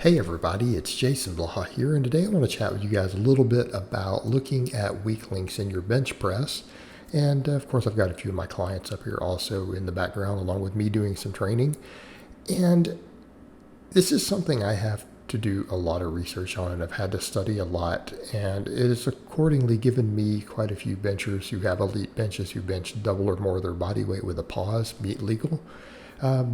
Hey everybody, it's Jason Blaha here, and today I want to chat with you guys a little bit about looking at weak links in your bench press. And of course, I've got a few of my clients up here also in the background, along with me doing some training. And this is something I have to do a lot of research on, and I've had to study a lot. And it has accordingly given me quite a few benchers who have elite benches who bench double or more of their body weight with a pause meet legal.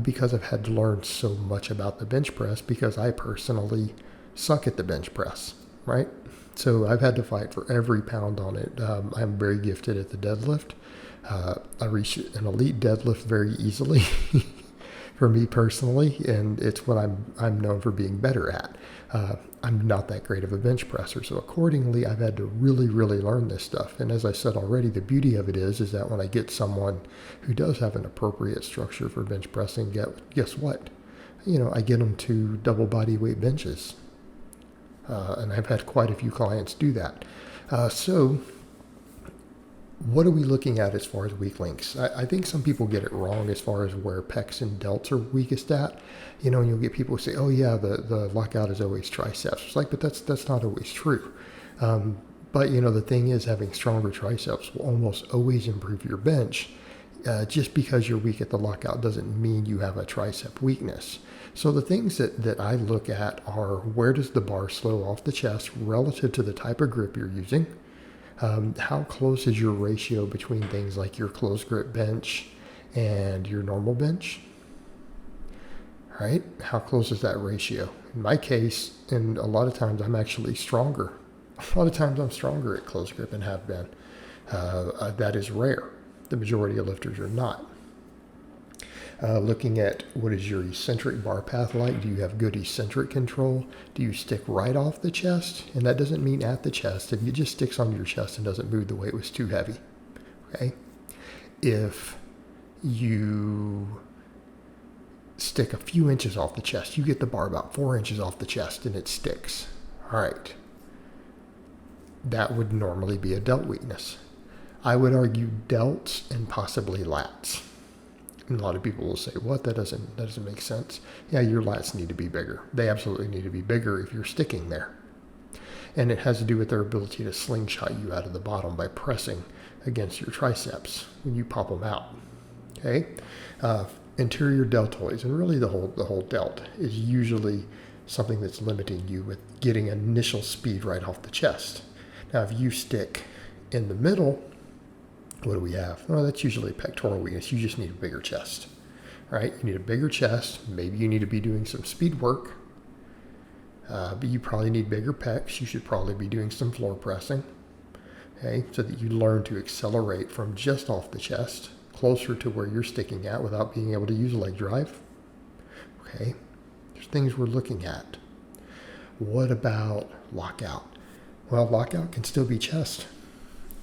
Because I've had to learn so much about the bench press because I personally suck at the bench press, right? So I've had to fight for every pound on it. I'm very gifted at the deadlift. I reach an elite deadlift very easily for me personally, and it's what I'm known for being better at. I'm not that great of a bench presser, so accordingly, I've had to really learn this stuff. And as I said already, the beauty of it is that when I get someone who does have an appropriate structure for bench pressing, guess what? I get them to double body weight benches, and I've had quite a few clients do that. So what are we looking at as far as weak links? I think some people get it wrong as far as where pecs and delts are weakest at. And you'll get people who say, oh yeah, the lockout is always triceps. It's like, but that's not always true. But the thing is, having stronger triceps will almost always improve your bench. Just because you're weak at the lockout doesn't mean you have a tricep weakness. So the things that I look at are, where does the bar slow off the chest relative to the type of grip you're using? How close is your ratio between things like your closed grip bench and your normal bench? Right? How close is that ratio? In my case, and a lot of times I'm actually stronger. A lot of times I'm stronger at closed grip and have been. That is rare. The majority of lifters are not. Looking at what is your eccentric bar path like? Do you have good eccentric control? Do you stick right off the chest? And that doesn't mean at the chest. If it just sticks on your chest and doesn't move, the weight was too heavy. Okay? If you stick a few inches off the chest, you get the bar about 4 inches off the chest and it sticks. All right. That would normally be a delt weakness. I would argue delts and possibly lats. And a lot of people will say, what? That doesn't make sense. Yeah, your lats need to be bigger. They absolutely need to be bigger if you're sticking there. And it has to do with their ability to slingshot you out of the bottom by pressing against your triceps when you pop them out. Okay? Interior deltoids, and really the whole delt, is usually something that's limiting you with getting initial speed right off the chest. Now, if you stick in the middle, what do we have? Well, that's usually a pectoral weakness. You just need a bigger chest, right? You need a bigger chest. Maybe you need to be doing some speed work, but you probably need bigger pecs. You should probably be doing some floor pressing, okay, so that you learn to accelerate from just off the chest closer to where you're sticking at without being able to use leg drive. Okay, there's things we're looking at. What about lockout? Well, lockout can still be chest.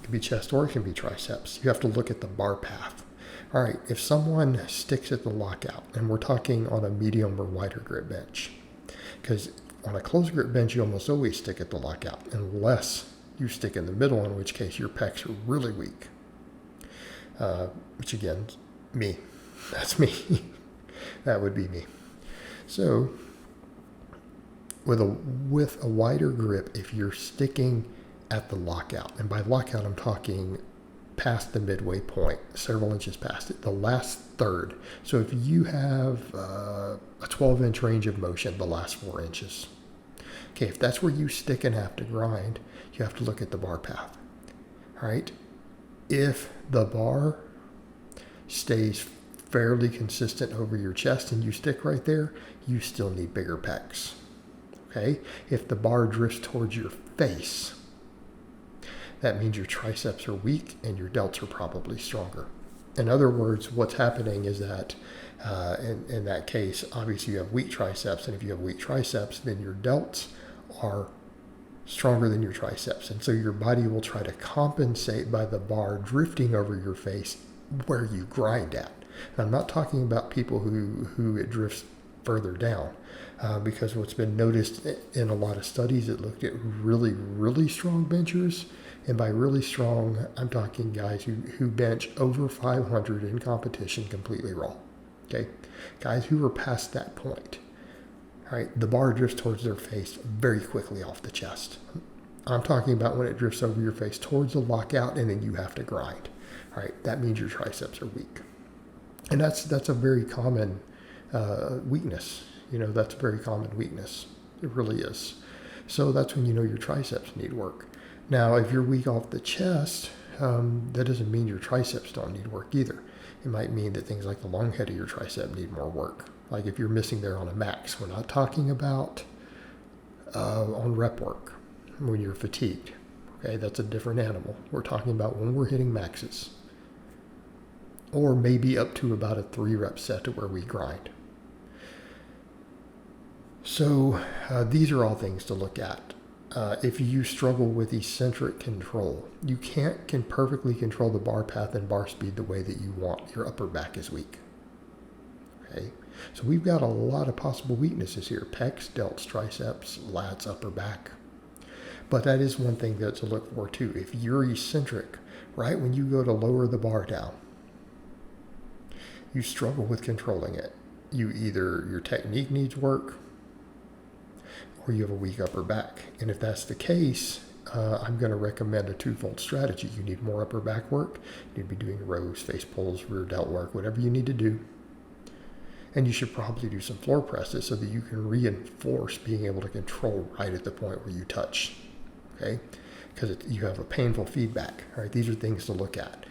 It can be chest or it can be triceps. You have to look at the bar path. All right, if someone sticks at the lockout, and we're talking on a medium or wider grip bench, because on a closed grip bench, you almost always stick at the lockout, unless you stick in the middle, in which case your pecs are really weak. Which again, me. That's me. That would be me. So with a wider grip, if you're sticking at the lockout, and by lockout I'm talking past the midway point, several inches past it, the last third. So if you have a 12-inch range of motion, the last 4 inches. Okay, if that's where you stick and have to grind, you have to look at the bar path. All right? If the bar stays fairly consistent over your chest and you stick right there, you still need bigger pecs. Okay? If the bar drifts towards your face, that means your triceps are weak and your delts are probably stronger. In other words, what's happening is that in that case, obviously you have weak triceps, and if you have weak triceps, then your delts are stronger than your triceps. And so your body will try to compensate by the bar drifting over your face where you grind at. And I'm not talking about people who it drifts further down, because what's been noticed in a lot of studies that looked at really strong benchers, and by really strong, I'm talking guys who bench over 500 in competition completely raw. Okay, guys who are past that point, All right, the bar drifts towards their face very quickly off the chest. I'm talking about when it drifts over your face towards the lockout and then you have to grind. All right, that means your triceps are weak. And that's a very common weakness. That's a very common weakness. It really is. So that's when you know your triceps need work. Now, if you're weak off the chest, that doesn't mean your triceps don't need work either. It might mean that things like the long head of your tricep need more work. Like if you're missing there on a max. We're not talking about on rep work when you're fatigued. Okay, that's a different animal. We're talking about when we're hitting maxes. Or maybe up to about a 3-rep set to where we grind. So these are all things to look at. If you struggle with eccentric control, you can perfectly control the bar path and bar speed the way that you want. Your upper back is weak. Okay, so we've got a lot of possible weaknesses here: pecs, delts, triceps, lats, upper back. But that is one thing to look for too. If you're eccentric, right when you go to lower the bar down, you struggle with controlling it. Either your technique needs work, or you have a weak upper back. And if that's the case, I'm going to recommend a twofold strategy. You need more upper back work. You need to be doing rows, face pulls, rear delt work, whatever you need to do. And you should probably do some floor presses so that you can reinforce being able to control right at the point where you touch. Okay? Because you have a painful feedback. All right? These are things to look at.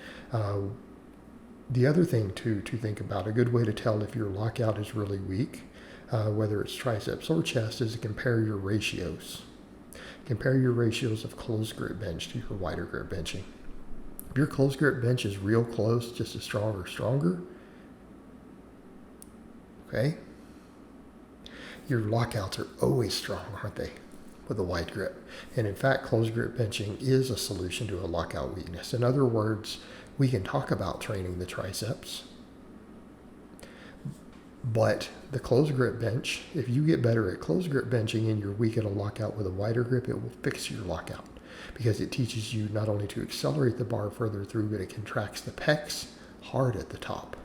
The other thing to think about, a good way to tell if your lockout is really weak, whether it's triceps or chest, is to compare your ratios. Compare your ratios of closed grip bench to your wider grip benching. If your closed grip bench is real close, just as strong or stronger, okay, your lockouts are always strong, aren't they, with a wide grip? And in fact, closed grip benching is a solution to a lockout weakness. In other words, we can talk about training the triceps, but the closed grip bench, if you get better at closed grip benching and you're weak at a lockout with a wider grip, it will fix your lockout because it teaches you not only to accelerate the bar further through, but it contracts the pecs hard at the top,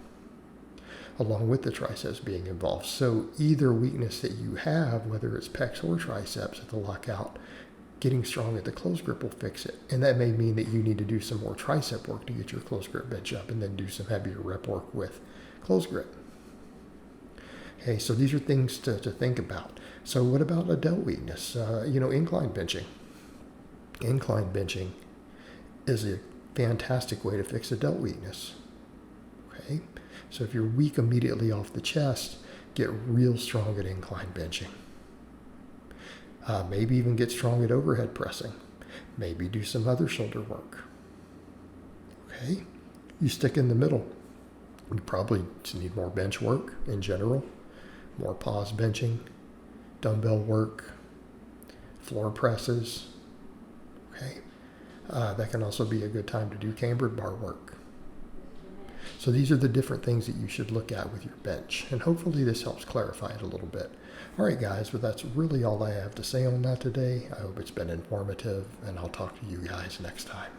along with the triceps being involved. So either weakness that you have, whether it's pecs or triceps at the lockout, getting strong at the closed grip will fix it. And that may mean that you need to do some more tricep work to get your closed grip bench up and then do some heavier rep work with closed grip. Okay, so these are things to think about. So what about a delt weakness? Incline benching. Incline benching is a fantastic way to fix a delt weakness. Okay, so if you're weak immediately off the chest, get real strong at incline benching. Maybe even get strong at overhead pressing. Maybe do some other shoulder work. Okay, you stick in the middle. You probably just need more bench work in general, more pause benching, dumbbell work, floor presses. Okay, that can also be a good time to do cambered bar work. So these are the different things that you should look at with your bench, and hopefully this helps clarify it a little bit. All right, guys, well, that's really all I have to say on that today. I hope it's been informative, and I'll talk to you guys next time.